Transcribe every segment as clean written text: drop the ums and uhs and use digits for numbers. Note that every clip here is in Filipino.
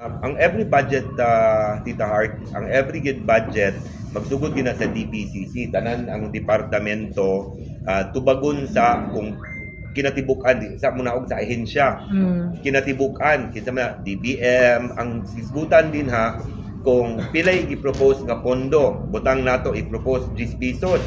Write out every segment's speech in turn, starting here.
Ang every budget, Tita Heart, ang every good budget, magsugod gina sa DPCC, tanan ang departamento, tubagon sa kung kinatibukan sa muna og sa ahensya. Kinatibukan kinsa man DBM ang sisgutan din ha kung pilay i-propose nga pondo, butang nato i-propose 10 pesos.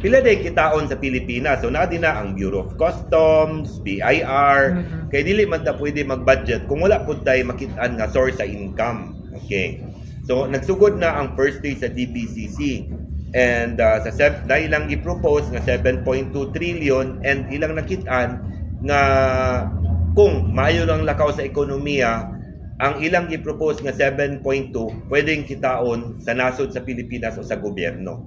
Pila day kitaon sa Pilipinas. So nadi na ang Bureau of Customs, BIR, kay dili man ta pwede mag-budget kung wala pud tay makit-an nga source sa income. Okay. So nagsugod na ang first day sa DPCC. And na ilang i-propose nga 7.2 trillion and ilang nakit-an nga kung maayo lang lakaw sa ekonomiya, ang ilang i-propose nga 7.2 pwedeng kitaon sa nasod sa Pilipinas o sa gobyerno.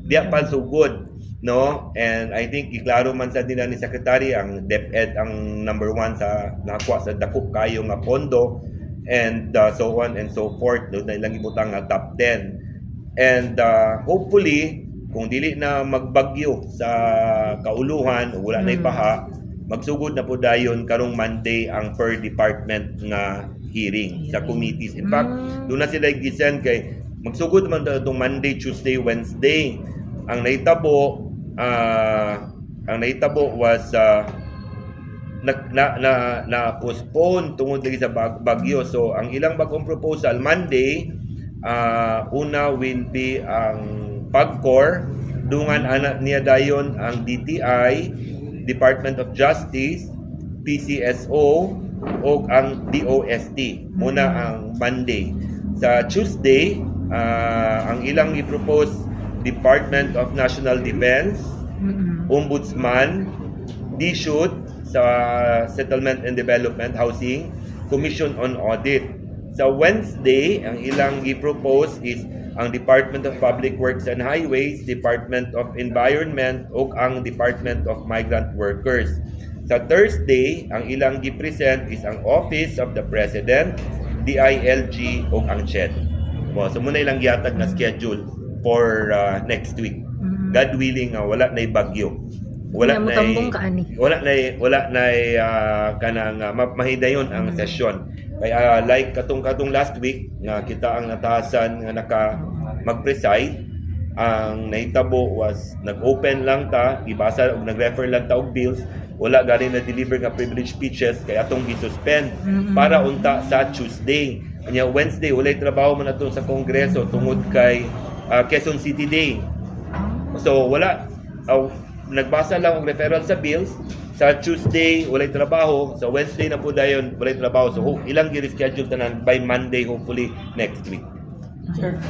Diya pa sugod, no? And I think iklaro man sa nila ni Secretary ang DepEd ang number 1 sa nakuha sa dako kayo nga pondo and so on and so forth. No? Na ilang ibutang nga top 10. And hopefully kung dili na magbagyo sa kauluhan o wala na ipaha, magsugod na po dayon karong Monday ang per department nga hearing sa committees. In fact, doon na sila gisend kay magsugod man itong Monday, Tuesday, Wednesday. Ang naitabo was na-postpone tungod sa bagyo. So, ang ilang bagong proposal, Monday, una will be ang PAGCOR, dungan anak niya dayon ang DTI, Department of Justice, PCSO, o ang DOST. Muna ang Monday. Sa Tuesday, ang ilang i-propose Department of National Defense, Ombudsman, DSUD sa Settlement and Development, Housing, Commission on Audit. Sa Wednesday, ang ilang i-propose is ang Department of Public Works and Highways, Department of Environment, o ang Department of Migrant Workers. Sa Thursday, ang ilang gi-present is ang Office of the President, DILG, o ang CHED. So muna ilang gihatag na schedule for next week. God willing, wala na bagyo. Wala na kanang mahidayon ang session. Kaya like katong last week nga kita ang natahasan nga naka mag-preside, ang nahitabo was nag-open lang ta, ibasa og nag-refer lang ta og bills, wala galing na deliver nga privilege speeches kaya atong gi-suspend para unta sa Tuesday. Kanya Wednesday walay trabaho man ato sa Kongreso tungod kay Quezon City Day. So wala nagbasa lang og referral sa bills. Sa Tuesday walay trabaho, sa Wednesday na po dayon walay trabaho. So ilang gi-reschedule tanan by Monday hopefully next week. Sure.